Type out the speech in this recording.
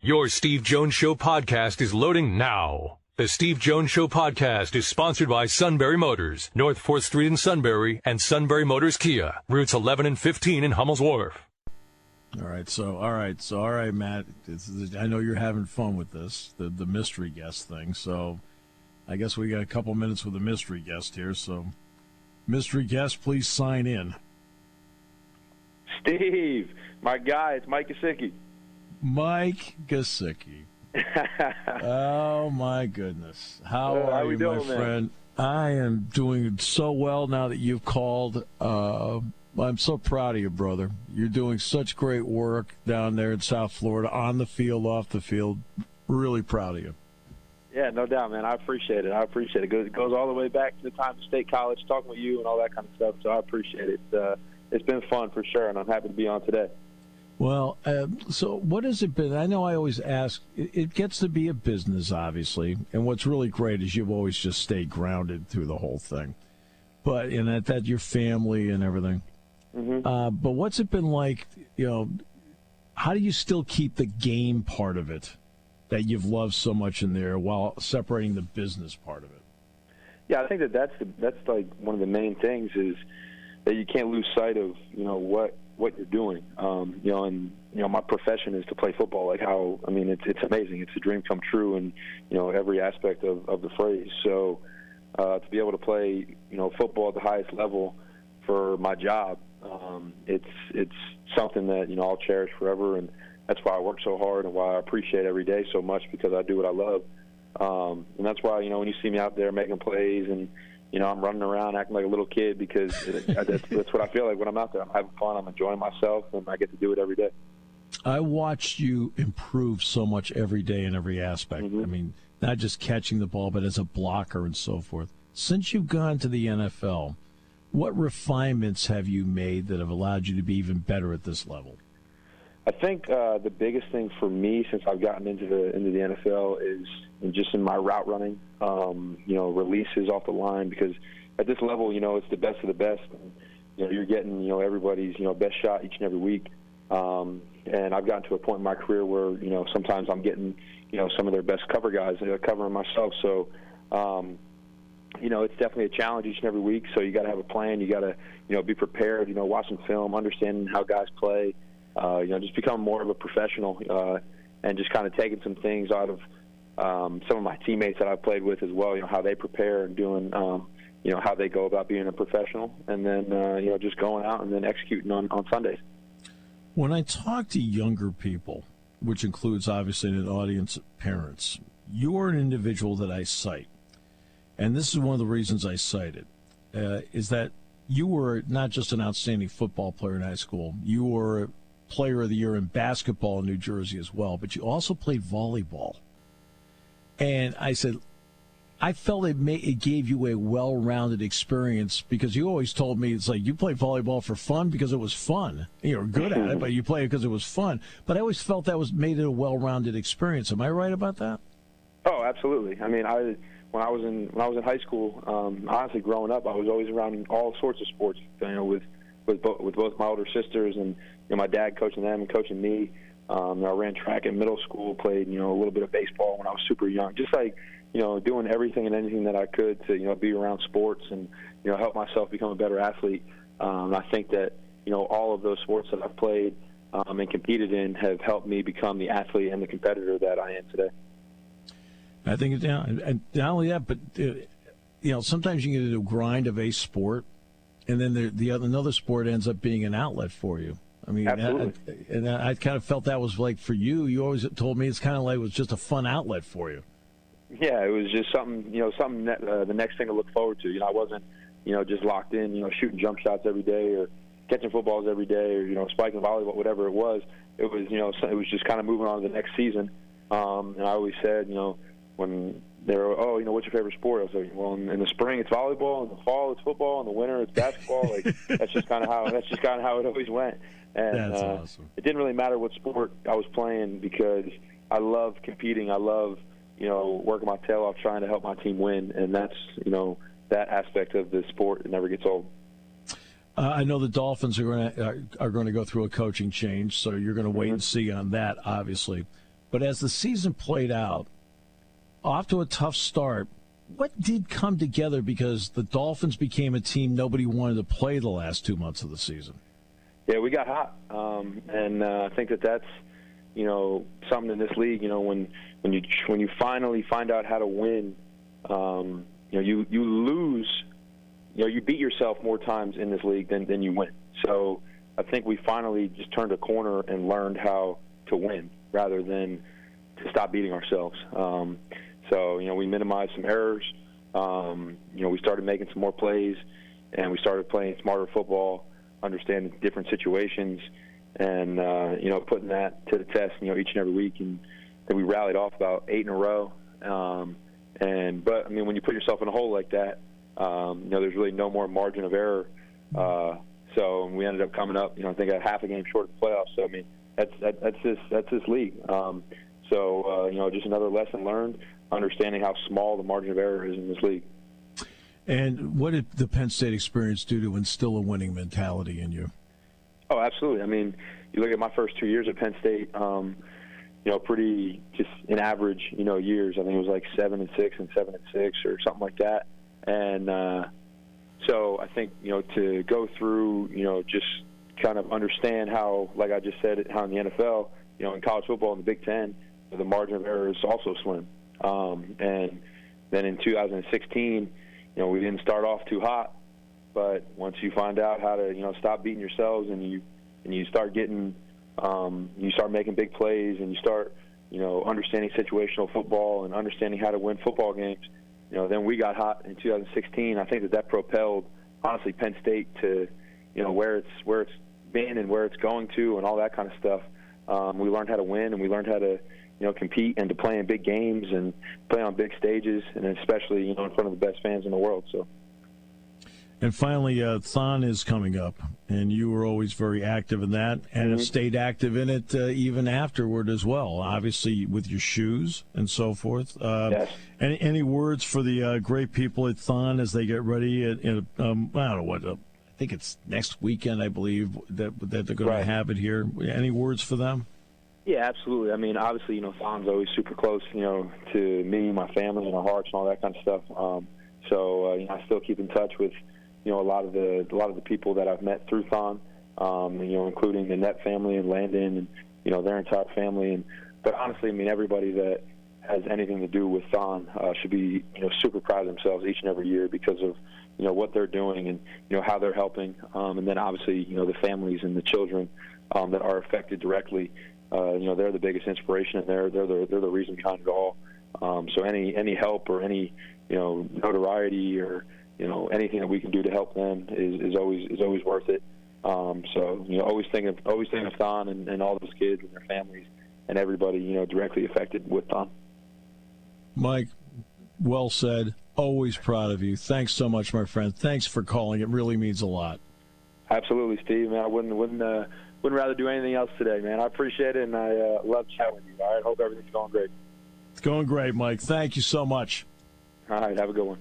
Your Steve Jones Show podcast is loading now. The Steve Jones Show podcast is sponsored by Sunbury Motors, North 4th Street in Sunbury, and Sunbury Motors Kia, routes 11 and 15 in Hummel's Wharf. All right, Matt. I know you're having fun with this, the mystery guest thing. So I guess we got a couple minutes with a mystery guest here. So, mystery guest, please sign in. Steve, my guy, it's Mike Gesicki. Mike Gesicki. Oh, my goodness. How are you, doing, my friend? I am doing so well now that you've called. I'm so proud of you, brother. You're doing such great work down there in South Florida, on the field, off the field. Really proud of you. Yeah, no doubt, man. I appreciate it. It goes all the way back to the time of State College, talking with you and all that kind of stuff, so I appreciate it. It's been fun for sure, and I'm happy to be on today. Well, so what has it been? I know I always ask, it gets to be a business, obviously, and what's really great is you've always just stayed grounded through the whole thing. But in that your family and everything. Mm-hmm. But what's it been like, how do you still keep the game part of it that you've loved so much in there while separating the business part of it? Yeah, I think that's like one of the main things is that you can't lose sight of, what you're doing. My profession is to play football. It's amazing. It's a dream come true in, every aspect of the phrase. So to be able to play, football at the highest level for my job, it's something that, I'll cherish forever. And that's why I work so hard and why I appreciate every day so much, because I do what I love. And that's why, when you see me out there making plays and, I'm running around acting like a little kid, because that's what I feel like when I'm out there. I'm having fun. I'm enjoying myself, and I get to do it every day. I watched you improve so much every day in every aspect. Mm-hmm. I mean, not just catching the ball, but as a blocker and so forth. Since you've gone to the NFL, what refinements have you made that have allowed you to be even better at this level? I think the biggest thing for me since I've gotten into the NFL is just in my route running, releases off the line, because at this level, it's the best of the best. And, you're getting, everybody's, best shot each and every week. And I've gotten to a point in my career where, sometimes I'm getting, some of their best cover guys covering myself. So, it's definitely a challenge each and every week. So you got to have a plan. You got to, be prepared, watching film, understanding how guys play, just becoming more of a professional, and just kind of taking some things out of some of my teammates that I've played with as well, how they prepare and doing, how they go about being a professional, and then, just going out and then executing on Sundays. When I talk to younger people, which includes obviously an audience of parents, you're an individual that I cite. And this is one of the reasons I cite it, is that you were not just an outstanding football player in high school. You were a player of the year in basketball in New Jersey as well, but you also played volleyball. And I said, I felt it gave you a well-rounded experience, because you always told me it's like you play volleyball for fun because it was fun. You were good at it, but you play it because it was fun. But I always felt that made it a well-rounded experience. Am I right about that? Oh, absolutely. I mean, when I was in high school, honestly, growing up, I was always around all sorts of sports. With both my older sisters and my dad coaching them and coaching me. I ran track in middle school, played a little bit of baseball when I was super young. Just like doing everything and anything that I could to be around sports and help myself become a better athlete. I think that all of those sports that I've played and competed in have helped me become the athlete and the competitor that I am today. I think it's and not only that, but sometimes you get into a grind of a sport, and then another sport ends up being an outlet for you. I mean, I kind of felt that was like for you. You always told me it's kind of like it was just a fun outlet for you. Yeah, it was just something, something that, the next thing to look forward to. I wasn't, just locked in, shooting jump shots every day or catching footballs every day or, spiking volleyball, whatever it was. It was, it was just kind of moving on to the next season. And I always said, when they were, what's your favorite sport? I was like, well, in the spring it's volleyball, in the fall it's football, in the winter it's basketball. Like that's just kind of how it always went. And that's awesome. It didn't really matter what sport I was playing, because I love competing. I love, working my tail off trying to help my team win, and that's, that aspect of the sport. It never gets old. I know the Dolphins are going to go through a coaching change, so you're going to wait and see on that, obviously. But as the season played out, off to a tough start, what did come together because the Dolphins became a team nobody wanted to play the last 2 months of the season? Yeah, we got hot, and I think that's something in this league. When you finally find out how to win, you lose. You beat yourself more times in this league than you win. So I think we finally just turned a corner and learned how to win rather than to stop beating ourselves. So we minimized some errors. We started making some more plays, and we started playing smarter football, understanding different situations, and putting that to the test each and every week. And then we rallied off about 8 in a row. But when you put yourself in a hole like that, there's really no more margin of error. So we ended up coming up, I think a half a game short of the playoffs. So that's this league. Just another lesson learned, understanding how small the margin of error is in this league. And what did the Penn State experience do to instill a winning mentality in you? Oh, absolutely. You look at my first 2 years at Penn State, pretty just in average, years. I think it was like 7-6 and 7-6 or something like that. And so I think, to go through, just kind of understand how, like I just said, how in the NFL, in college football in the Big Ten, the margin of error is also slim. And then in 2016, we didn't start off too hot, but once you find out how to, stop beating yourselves and you start getting, you start making big plays and you start, understanding situational football and understanding how to win football games, then we got hot in 2016. I think that propelled, honestly, Penn State to, where it's been and where it's going to and all that kind of stuff. We learned how to win and we learned how to, compete and to play in big games and play on big stages, and especially, in front of the best fans in the world. So. And finally, Thon is coming up, and you were always very active in that, and have stayed active in it even afterward as well, obviously with your shoes and so forth. Yes. Any words for the great people at Thon as they get ready? I don't know what. I think it's next weekend, I believe, that they're going to have it here. Any words for them? Yeah, absolutely. Obviously, Thon's always super close, to me, my family, and our hearts, and all that kind of stuff. I still keep in touch with, a lot of the people that I've met through Thon, including the Net family and Landon and, their entire family. But honestly, everybody that has anything to do with Thon should be, super proud of themselves each and every year because of, what they're doing and, how they're helping. And then obviously, the families and the children that are affected directly. They're the biggest inspiration, and they're the reason behind it all. So any help or any notoriety or anything that we can do to help them is always worth it. Always thinking of Thon and all those kids and their families and everybody directly affected with Thon. Mike, well said. Always proud of you. Thanks so much, my friend. Thanks for calling. It really means a lot. Absolutely, Steve. Man, I wouldn't rather do anything else today, man. I appreciate it, and I love chatting with you. All right, hope everything's going great. It's going great, Mike. Thank you so much. All right, have a good one.